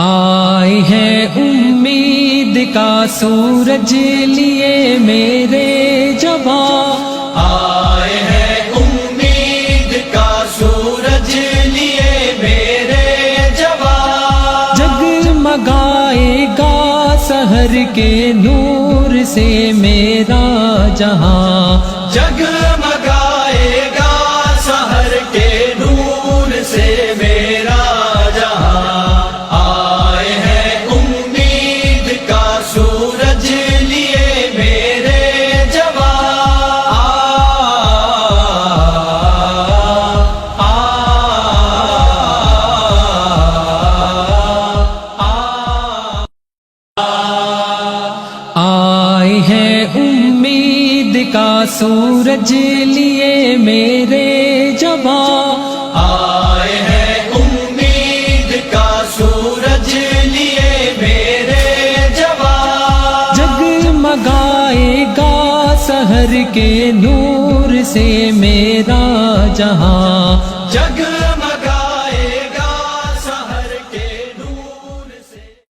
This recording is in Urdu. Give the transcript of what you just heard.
آئے ہیں امید کا سورج لیے میرے جوان، آئے ہیں امید کا سورج لیے میرے جوان، جگمگائے گا سحر کے نور سے میرا جہاں، جگمگائے گا سحر کے نور سے میرا جہاں، آئے ہیں امید کا سورج لیے میرے جوان، آئے ہیں امید کا سورج لیے میرے جوان، آئے ہیں امید کا سورج لیے میرے جوان، جگمگائے گا سحر کے نور سے میرا جہاں،